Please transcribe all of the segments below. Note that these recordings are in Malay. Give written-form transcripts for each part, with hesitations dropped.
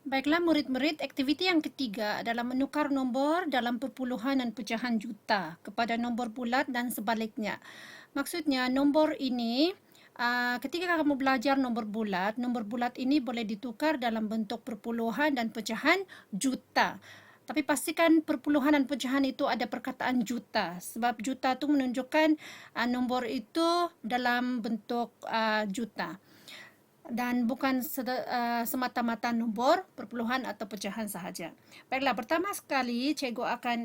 Baiklah murid-murid, aktiviti yang ketiga adalah menukar nombor dalam perpuluhan dan pecahan juta kepada nombor bulat dan sebaliknya. Maksudnya nombor ini, ketika kamu belajar nombor bulat ini boleh ditukar dalam bentuk perpuluhan dan pecahan juta. Tapi pastikan perpuluhan dan pecahan itu ada perkataan juta, sebab juta itu menunjukkan nombor itu dalam bentuk juta dan bukan semata-mata nombor perpuluhan atau pecahan sahaja. Baiklah, pertama sekali cikgu akan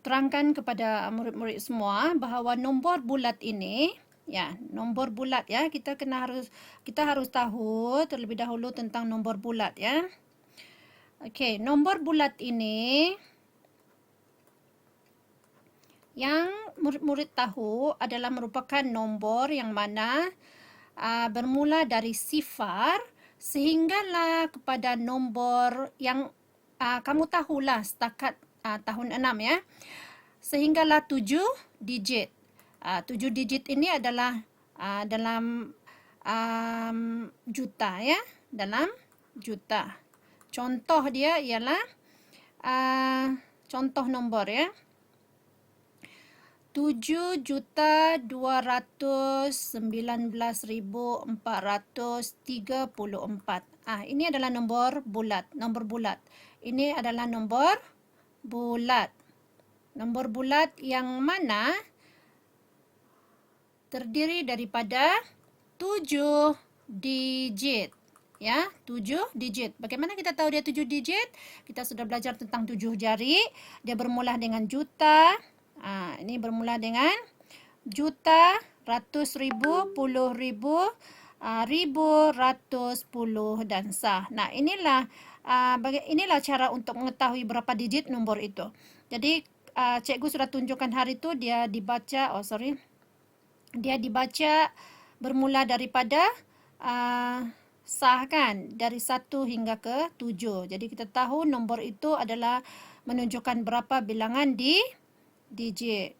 terangkan kepada murid-murid semua bahawa nombor bulat ini, nombor bulat kita harus tahu terlebih dahulu tentang nombor bulat ya. Okey, nombor bulat ini yang murid-murid tahu adalah merupakan nombor yang mana bermula dari sifar sehinggalah kepada nombor yang kamu tahulah setakat tahun 6 ya. Sehinggalah 7 digit. 7 digit ini adalah dalam juta ya, dalam juta. Contoh dia ialah contoh nombor ya. 7,19,434. Ini adalah nombor bulat. Ini adalah nombor bulat. Nombor bulat yang mana terdiri daripada 7 digit. Ya, 7 digit. Bagaimana kita tahu dia 7 digit? Kita sudah belajar tentang 7 jari. Dia bermula dengan juta. Ini bermula dengan juta, ratus ribu, puluh ribu, ribu, ratus, puluh, dan sah. Nah, inilah cara untuk mengetahui berapa digit nombor itu. Jadi, cikgu sudah tunjukkan hari itu dia dibaca, dia dibaca bermula daripada sah kan, dari 1 hingga ke 7. Jadi, kita tahu nombor itu adalah menunjukkan berapa bilangan di digit.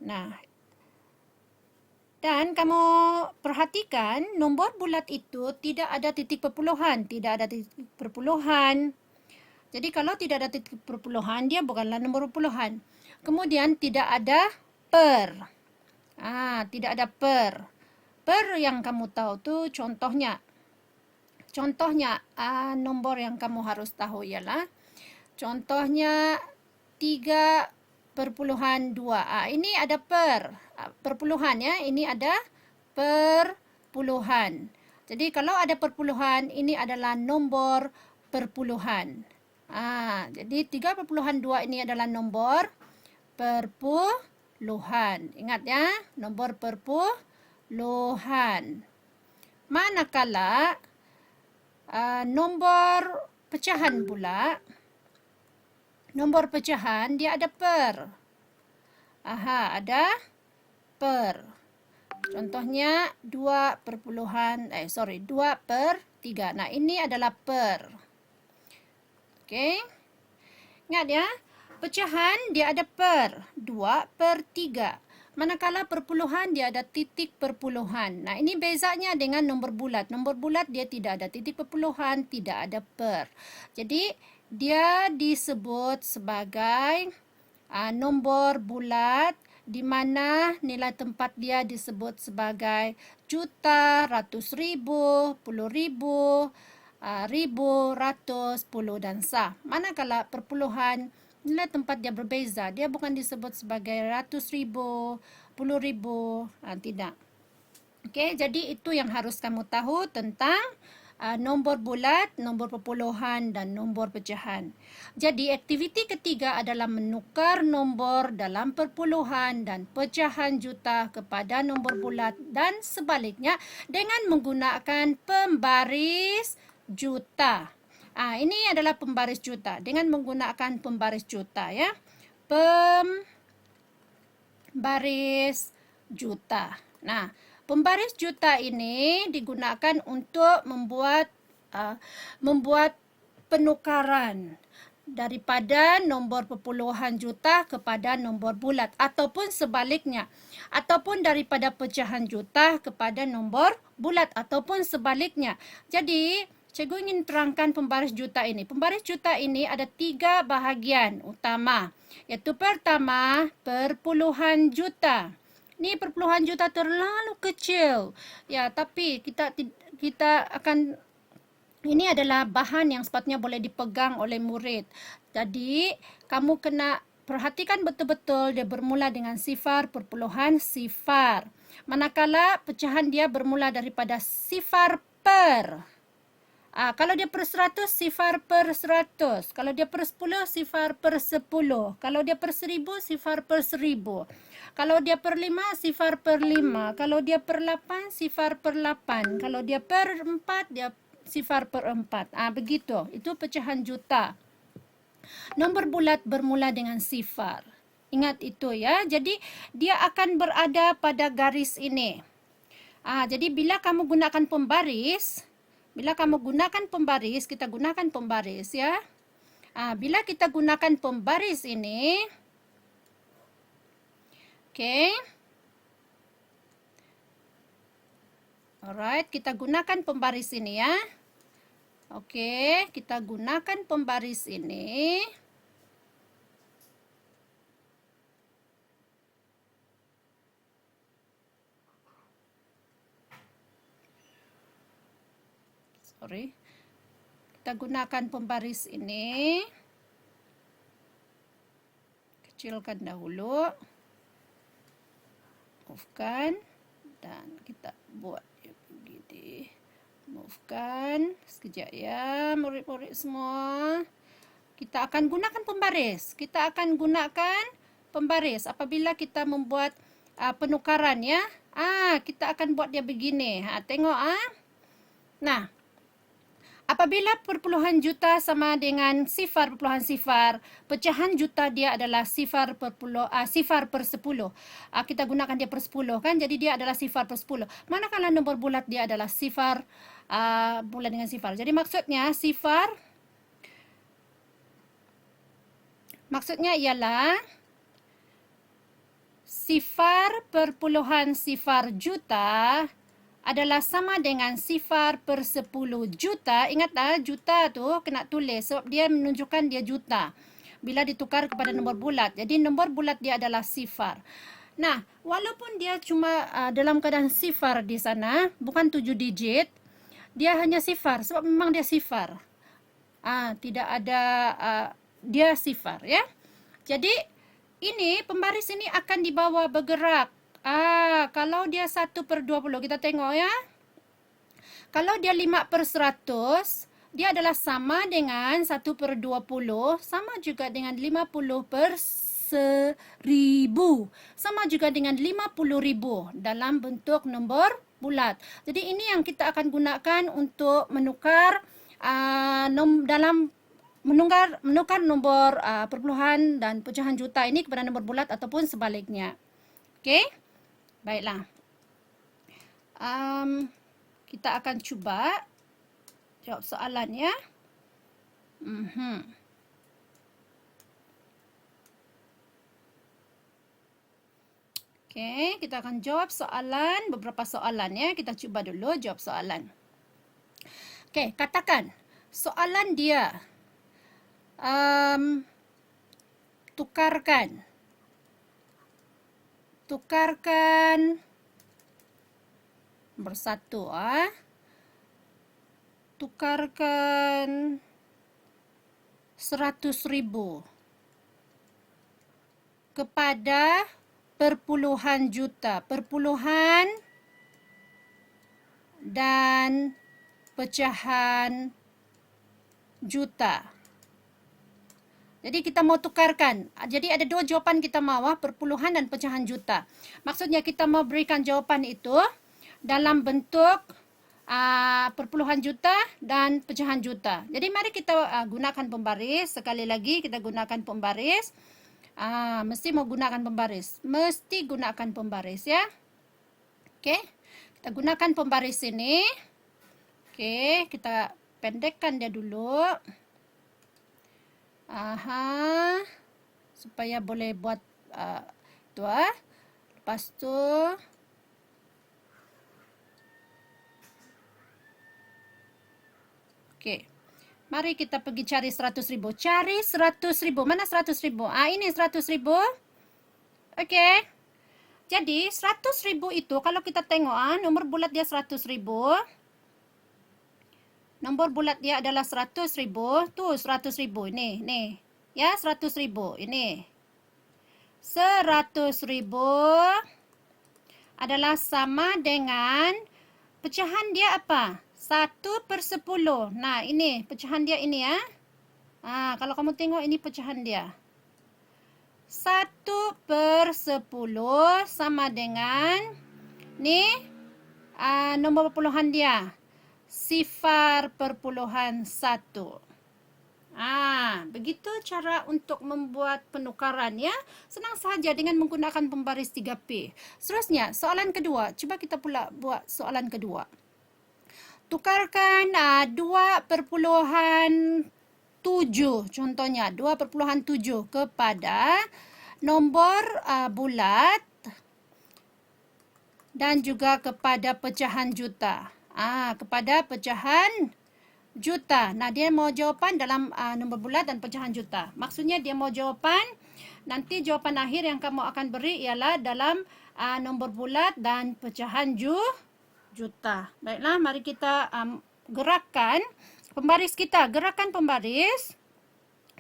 Nah, dan kamu perhatikan nombor bulat itu tidak ada titik perpuluhan, Jadi kalau tidak ada titik perpuluhan, dia bukanlah nombor perpuluhan. Kemudian tidak ada per. Tidak ada per. Per yang kamu tahu tu contohnya. Nombor yang kamu harus tahu ialah contohnya 3,2. Ini ada perpuluhan ya. Ini ada perpuluhan. Jadi kalau ada perpuluhan, ini adalah nombor perpuluhan. Jadi 3,2 ini adalah nombor perpuluhan. Ingat ya, nombor perpuluhan. Manakala nombor pecahan pula, nombor pecahan dia ada per. Ada per. Contohnya 2/3. Nah, ini adalah per. Okey. Ingat ya, pecahan dia ada per. 2/3. Manakala perpuluhan dia ada titik perpuluhan. Nah, ini bezanya dengan nombor bulat. Nombor bulat dia tidak ada titik perpuluhan, tidak ada per. Jadi, dia disebut sebagai nombor bulat di mana nilai tempat dia disebut sebagai juta, ratus ribu, puluh ribu, ribu, ratus, puluh, dan sah. Manakala perpuluhan, nilai tempat dia berbeza. Dia bukan disebut sebagai ratus ribu, puluh ribu, tidak. Okey, jadi itu yang harus kamu tahu tentang nombor bulat, nombor perpuluhan, dan nombor pecahan. Jadi, aktiviti ketiga adalah menukar nombor dalam perpuluhan dan pecahan juta kepada nombor bulat dan sebaliknya dengan menggunakan pembaris juta. Ini adalah pembaris juta dengan menggunakan pembaris juta ya. Pembaris juta. Nah, pembaris juta ini digunakan untuk membuat penukaran. daripada nombor perpuluhan juta kepada nombor bulat ataupun sebaliknya, ataupun daripada pecahan juta kepada nombor bulat ataupun sebaliknya. Jadi cikgu ingin terangkan pembaris juta ini. Pembaris juta ini ada 3 bahagian utama, iaitu pertama perpuluhan juta. Ni perpuluhan juta terlalu kecil ya, tapi kita akan, ini adalah bahan yang sepatutnya boleh dipegang oleh murid. Jadi, kamu kena perhatikan betul-betul dia bermula dengan sifar, perpuluhan, sifar. Manakala pecahan dia bermula daripada sifar per. Kalau dia per 100, sifar per 100. Kalau dia per 10, sifar per 10. Kalau dia per 1000, sifar per 1000. Kalau dia per 5, sifar per 5. Kalau dia per 8, sifar per 8. Kalau dia per 4, dia sifar per 4. Begitu. Itu pecahan juta. Nombor bulat bermula dengan sifar. Ingat itu ya. Jadi dia akan berada pada garis ini. Jadi bila kamu gunakan pembaris, kita gunakan pembaris ya. Bila kita gunakan pembaris ini, okay. Alright, kita gunakan pembaris ini ya. Oke, kita gunakan pembaris ini. Sorry. Kita gunakan pembaris ini. Kecilkan dahulu. Move-kan. Dan kita buat dia begini. Move-kan. Sekejap ya, murid-murid semua. Kita akan gunakan pembaris. Apabila kita membuat penukaran ya. Kita akan buat dia begini. Tengok Nah, apabila perpuluhan juta sama dengan sifar perpuluhan sifar, pecahan juta dia adalah sifar per 10. Kita gunakan dia per 10 kan, jadi dia adalah sifar per 10. Manakala nombor bulat dia adalah sifar bulat dengan sifar. Jadi maksudnya ialah sifar perpuluhan sifar juta adalah sama dengan sifar per 10 juta. Ingat juta tu kena tulis sebab dia menunjukkan dia juta bila ditukar kepada nombor bulat. Jadi nombor bulat dia adalah sifar. Nah, walaupun dia cuma dalam keadaan sifar di sana, bukan 7 digit, dia hanya sifar sebab memang dia sifar. Tidak ada dia sifar ya. Jadi ini pembaris ini akan dibawa bergerak. Kalau dia 1 per 20, kita tengok ya. Kalau dia 5 per 100, dia adalah sama dengan 1 per 20, sama juga dengan 50 per 1000, sama juga dengan 50,000 dalam bentuk nombor bulat. Jadi ini yang kita akan gunakan untuk menukar menukar nombor perpuluhan dan pecahan juta ini kepada nombor bulat ataupun sebaliknya. Okey? Baiklah. Kita akan cuba jawab soalan ya. Okey, kita akan jawab soalan, beberapa soalan ya. Kita cuba dulu jawab soalan. Okey, katakan soalan dia tukarkan bersatu tukarkan 100,000 kepada perpuluhan juta, perpuluhan dan pecahan juta. Jadi kita mau tukarkan. Jadi ada 2 jawapan kita mau, perpuluhan dan pecahan juta. Maksudnya kita mau berikan jawapan itu dalam bentuk perpuluhan juta dan pecahan juta. Jadi mari kita gunakan pembaris. Sekali lagi kita gunakan pembaris. Mesti mau gunakan pembaris. Mesti gunakan pembaris ya. Okey. Kita gunakan pembaris ini. Okey, kita pendekkan dia dulu. Aha. Supaya boleh buat tu Lepas tu okey. Mari kita pergi cari 100,000. Cari 100,000. Mana 100,000? Ini 100,000. Okey. Jadi 100,000 itu kalau kita tengok nomor bulat dia 100,000. Nombor bulat dia adalah 100,000. Tu 100,000 ni, ni. Ya, 100,000 ini. 100,000 adalah sama dengan pecahan dia apa? 1/10. Nah, ini pecahan dia ini ya. Kalau kamu tengok ini pecahan dia. 1/10 sama dengan ni nombor perpuluhan dia. 0,1. Begitu cara untuk membuat penukaran ya. Senang sahaja dengan menggunakan pembaris 3P. Seterusnya, soalan kedua. Cuba kita pula buat soalan kedua. Tukarkan 2,7 contohnya 2,7 kepada nombor bulat dan juga kepada pecahan juta. Kepada pecahan juta. Nah, dia mau jawapan dalam nombor bulat dan pecahan juta. Maksudnya dia mau jawapan, nanti jawapan akhir yang kamu akan beri ialah dalam nombor bulat dan pecahan juta. Baiklah, mari kita gerakkan pembaris kita. Gerakan pembaris.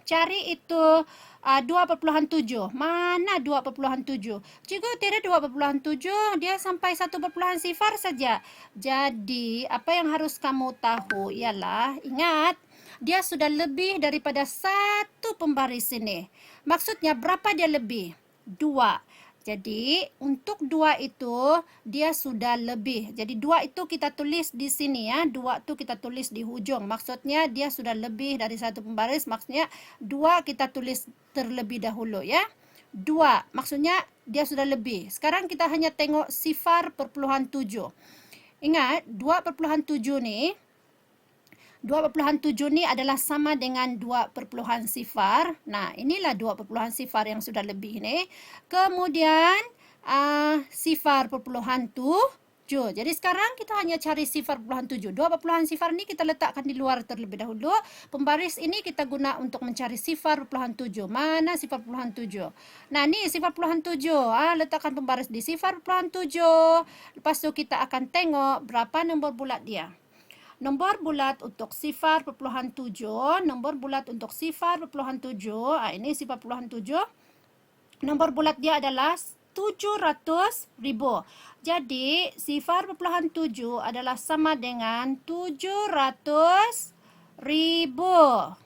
Cari itu 2,7. Mana 2,7? Cikgu tiada 2,7. Dia sampai 1,0 saja. Jadi, apa yang harus kamu tahu ialah, ingat, dia sudah lebih daripada satu pembaris ini. Maksudnya, berapa dia lebih? 2. Jadi, untuk 2 itu, dia sudah lebih. Jadi, 2 itu kita tulis di sini ya. 2 itu kita tulis di hujung. Maksudnya, dia sudah lebih dari satu pembaris. Maksudnya, 2 kita tulis terlebih dahulu ya. 2, maksudnya dia sudah lebih. Sekarang kita hanya tengok 0,7. Ingat, 2,7 ni, 2,7 ni adalah sama dengan 2,0. Nah, inilah 2,0 yang sudah lebih ni. Kemudian 0,7. Jadi sekarang kita hanya cari 0,7. 2,0 ni kita letakkan di luar terlebih dahulu. Pembaris ini kita guna untuk mencari 0,7. Mana 0,7? Nah, ni 0,7. Letakkan pembaris di 0,7. Lepas tu kita akan tengok berapa nombor bulat dia. Nombor bulat untuk 0,7. Nombor bulat untuk 0,7. Ini 0,7. Nombor bulat dia adalah 700,000. Jadi, 0,7 adalah sama dengan 700,000.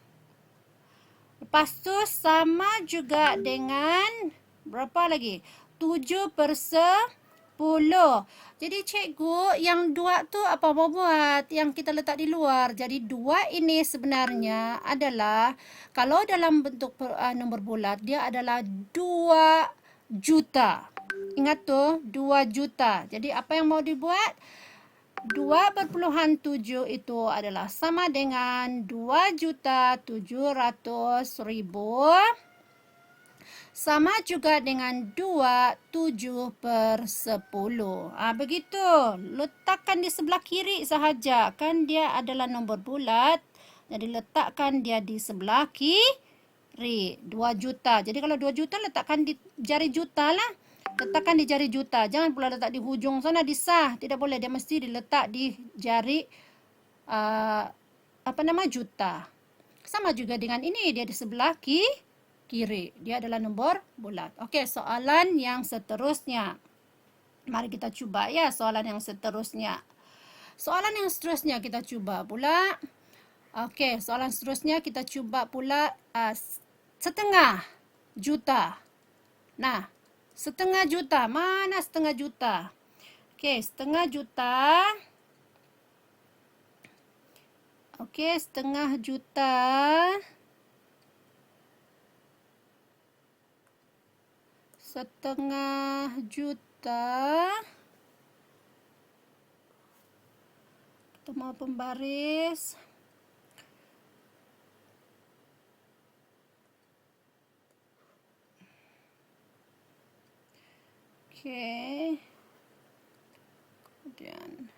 Lepas tu sama juga dengan berapa lagi? 7/10. Jadi cikgu yang 2 tu apa mau buat? Yang kita letak di luar. Jadi 2 ini sebenarnya adalah, kalau dalam bentuk nombor bulat, dia adalah 2 juta. Ingat tu, 2 juta. Jadi apa yang mau dibuat? 2/7 itu adalah sama dengan 2.700.000. Sama juga dengan 2 7/10. Begitu. Letakkan di sebelah kiri sahaja. Kan dia adalah nombor bulat. Jadi letakkan dia di sebelah kiri. 2 juta. Jadi kalau 2 juta letakkan di jari juta lah. Letakkan di jari juta. Jangan pula letak di hujung sana disah. Tidak boleh. Dia mesti diletak di jari juta. Sama juga dengan ini. Dia di sebelah kiri. Dia adalah nombor bulat. Okey, soalan yang seterusnya. Mari kita cuba ya soalan yang seterusnya. Soalan yang seterusnya kita cuba pula. Okey, soalan seterusnya kita cuba pula 0,5 juta. Nah, 0,5 juta. Mana 0,5 juta? Okey, 0,5 juta. Okey, 0,5 juta. 0,5 juta. Kita mau pembaris. Okey. Kemudian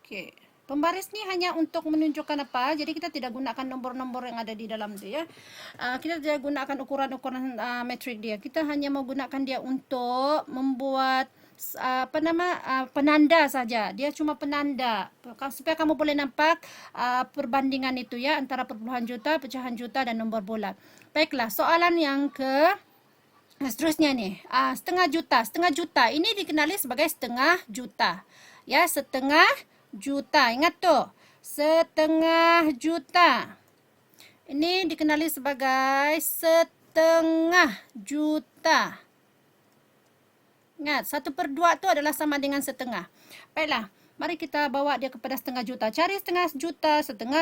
okey. Pembaris ni hanya untuk menunjukkan apa, jadi kita tidak gunakan nombor-nombor yang ada di dalam tu ya. Kita tidak gunakan ukuran-ukuran metrik dia. Kita hanya menggunakan dia untuk membuat penanda saja. Dia cuma penanda supaya kamu boleh nampak perbandingan itu ya antara perpuluhan juta, pecahan juta dan nombor bulat. Baiklah, soalan yang seterusnya nih, setengah juta. Setengah juta ini dikenali sebagai setengah juta. Ya, setengah juta. Ingat tuh, setengah juta. Ini dikenali sebagai setengah juta. Ingat, 1/2 itu adalah sama dengan setengah. Baiklah, mari kita bawa dia kepada setengah juta. Cari setengah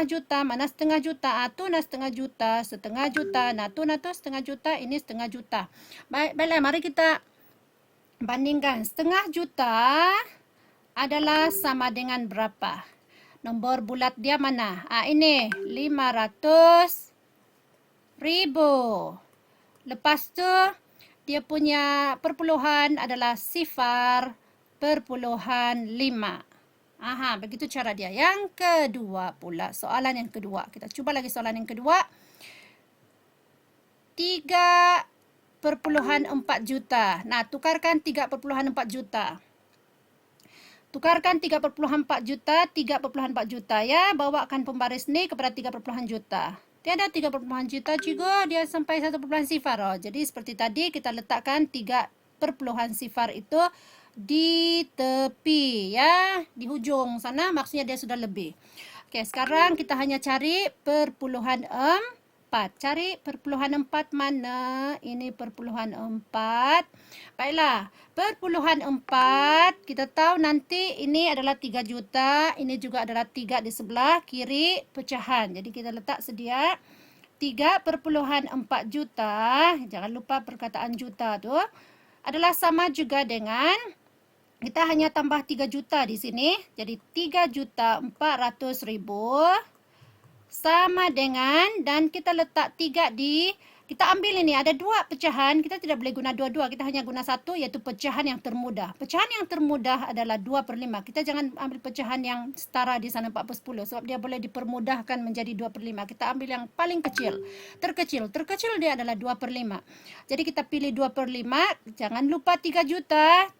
juta. Mana setengah juta? Tuna setengah juta, setengah juta. Tuna tu setengah juta, ini setengah juta. Baiklah, mari kita bandingkan. Setengah juta adalah sama dengan berapa? Nombor bulat dia mana? Ini 500,000. Lepas tu dia punya perpuluhan adalah 0,5. Begitu cara dia. Yang kedua pula, soalan yang kedua. Kita cuba lagi soalan yang kedua. 3,4 juta. Nah, tukarkan 3,4 juta. Tukarkan 3,4 juta, 3,4 juta ya. Bawakan pembaris ni kepada 3,0 juta. Tiada 3,0 juta juga, dia sampai 1,0. Jadi seperti tadi kita letakkan 3,0 itu di tepi ya, di hujung sana, maksudnya dia sudah lebih. Okey, sekarang kita hanya cari perpuluhan 4. Cari perpuluhan 4 mana? Ini perpuluhan 4. Baiklah, perpuluhan 4, kita tahu nanti ini adalah 3 juta, ini juga adalah 3 di sebelah kiri pecahan. Jadi kita letak sedia 3,4 juta. Jangan lupa perkataan juta tu adalah sama juga dengan, kita hanya tambah 3 juta di sini. Jadi 3,400,000 sama dengan, dan kita letak 3 di, kita ambil ini, ada 2 pecahan, kita tidak boleh guna dua-dua, kita hanya guna 1, iaitu pecahan yang termudah. Pecahan yang termudah adalah 2/5. Kita jangan ambil pecahan yang setara di sana 4/10, sebab dia boleh dipermudahkan menjadi 2/5. Kita ambil yang paling kecil, terkecil dia adalah 2/5. Jadi kita pilih 2/5, jangan lupa 3 juta,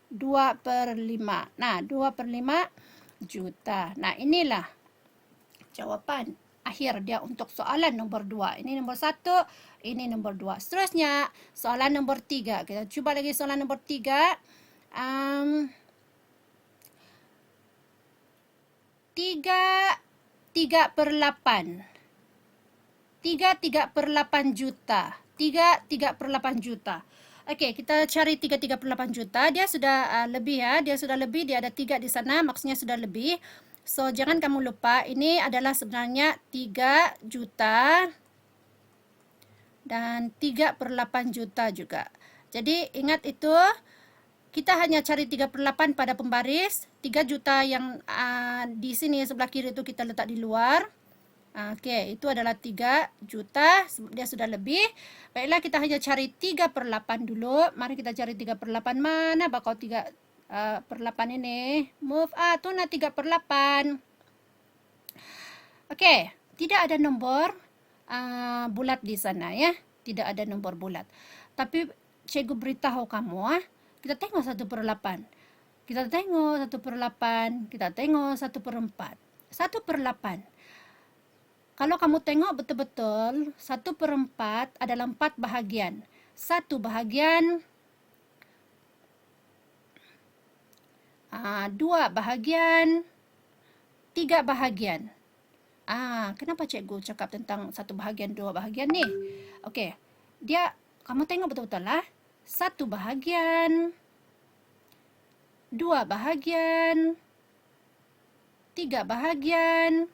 2/5. Nah, 2/5 juta. Nah, inilah jawapan akhir dia untuk soalan nombor 2. Ini nombor 1, ini nombor 2. Seterusnya, soalan nombor 3. Kita cuba lagi soalan nombor 3. 3/8. 3/8 juta. 3/8 juta. Okey, kita cari 3/8 juta. Dia sudah lebih ya. Dia sudah lebih. Dia ada 3 di sana. Maksudnya sudah lebih. So, jangan kamu lupa, ini adalah sebenarnya 3 juta dan 3/8 juta juga. Jadi, ingat itu, kita hanya cari 3/8 pada pembaris. 3 juta yang di sini sebelah kiri itu kita letak di luar. Okey, itu adalah 3 juta, dia sudah lebih. Baiklah, kita hanya cari 3/8 dulu. Mari kita cari 3/8. Mana bakal 3/8 ini? Move tu nak 3/8. Okey, tidak ada nombor bulat di sana ya. Tidak ada nombor bulat. Tapi cikgu beritahu kamu kita tengok 1/8. Kita tengok 1/8, kita tengok 1/4. 1/8. Kalau kamu tengok betul-betul, 1/4 adalah 4 bahagian. 1 bahagian, 2 bahagian, 3 bahagian. Kenapa cikgu cakap tentang 1 bahagian, 2 bahagian ni? Okey, dia, kamu tengok betul-betul lah. 1 bahagian, 2 bahagian, 3 bahagian,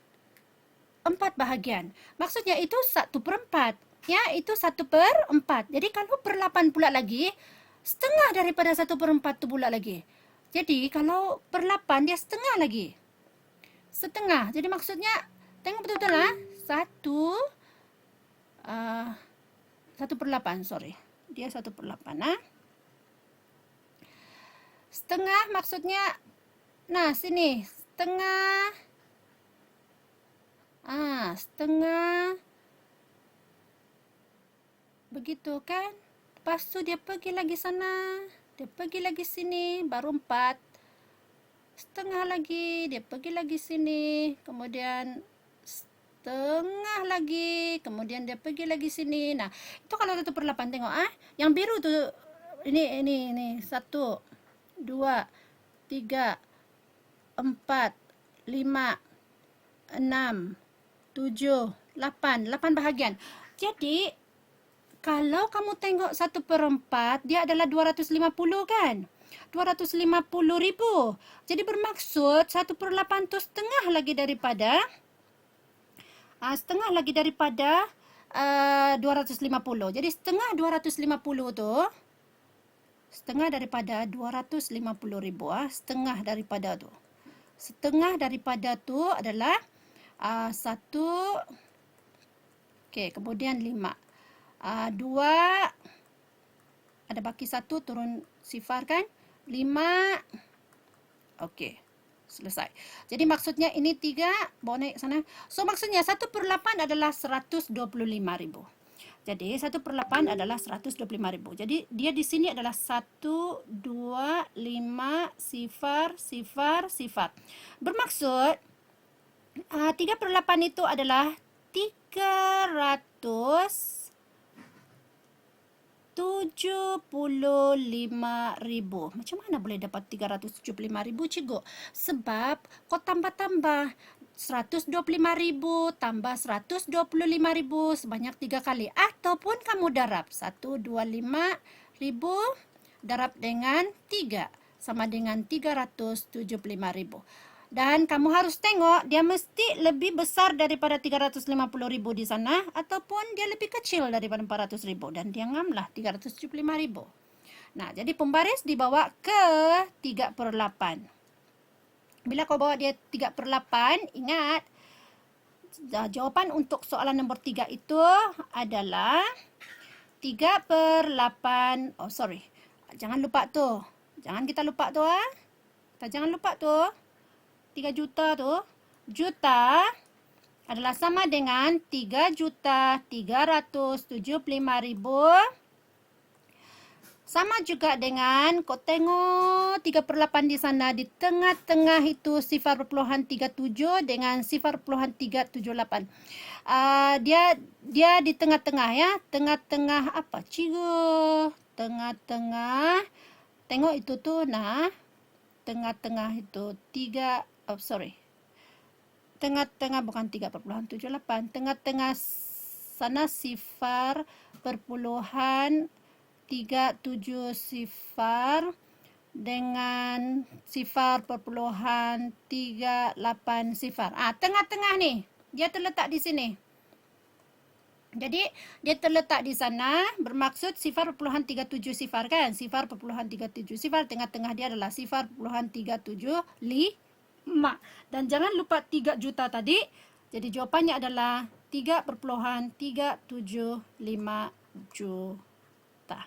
4 bahagian. Maksudnya itu 1/4. Ya, itu 1/4. Jadi kalau per 8 pula lagi, setengah daripada 1/4 tu pula lagi. Jadi kalau per 8 dia setengah lagi. setengah. Jadi maksudnya, tengok betul-betul lah. 1/8, sorry. Dia 1/8. Setengah maksudnya, nah sini, setengah. Setengah. Begitu kan? Lepas tu dia pergi lagi sana. Dia pergi lagi sini, baru 4. Setengah lagi, dia pergi lagi sini. Kemudian setengah lagi, kemudian dia pergi lagi sini. Nah, itu kalau 1/8 tengok Yang biru tu ini 1 2 3 4 5 6 7 8 bahagian. Jadi kalau kamu tengok 1/4, dia adalah 250 kan? 250,000. Jadi bermaksud 1/8 tu setengah lagi daripada 250. Jadi setengah 250 tu, setengah daripada 250,000. Setengah daripada tu. Setengah daripada tu adalah 1. Okey, kemudian 5. 2. Ada baki 1, turun sifar kan? 5. Okey. Selesai. Jadi maksudnya ini 3, bawa naik sana. So maksudnya 1/8 adalah 125,000. Jadi 1/8 adalah 125,000. Jadi dia di sini adalah 1, 2, 5, sifar, sifar, sifar. Bermaksud 3/8 itu adalah 375,000. Macam mana boleh dapat 375,000, cikgu? Sebab kau tambah-tambah 125,000 tambah 125,000 sebanyak 3 kali. Ataupun kamu darab 125,000 darab dengan 3 sama dengan 375,000. Dan kamu harus tengok dia mesti lebih besar daripada 350,000 di sana ataupun dia lebih kecil daripada 400,000. Dan dianggaplah 375,000. Nah, jadi pembaris dibawa ke 3/8. Bila kau bawa dia 3/8, ingat jawapan untuk soalan nombor 3 itu adalah 3/8. Oh, sorry. Jangan lupa tu. Jangan kita lupa tu. Kita jangan lupa tu. 3 juta tu. Juta adalah sama dengan 3.375.000. Sama juga dengan, kau tengok 3/8 di sana. Di tengah-tengah itu 0.37 dengan 0.378. Dia di tengah-tengah ya. Tengah-tengah apa? Cikgu. Tengah-tengah. Tengok itu tu. Nah. Tengah-tengah itu 3. Oh, sorry. Tengah-tengah bukan 3.78. Tengah-tengah sana 0.37 dengan 0.380. Tengah-tengah ni. Dia terletak di sini. Jadi, dia terletak di sana bermaksud 0.37 sifar kan? 0.37 sifar. Tengah-tengah dia adalah 0.375. Dan jangan lupa 3 juta tadi. Jadi, jawapannya adalah 3.375 juta.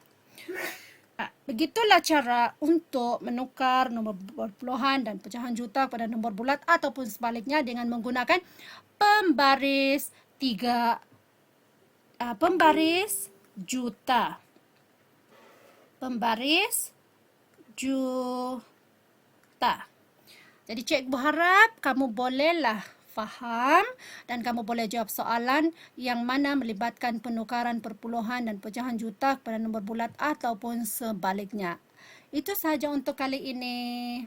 Begitulah cara untuk menukar nombor perpuluhan dan pecahan juta pada nombor bulat ataupun sebaliknya dengan menggunakan pembaris pembaris juta. Pembaris juta. Jadi cikgu harap kamu bolehlah faham dan kamu boleh jawab soalan yang mana melibatkan penukaran perpuluhan dan pecahan juta pada nombor bulat ataupun sebaliknya. Itu sahaja untuk kali ini.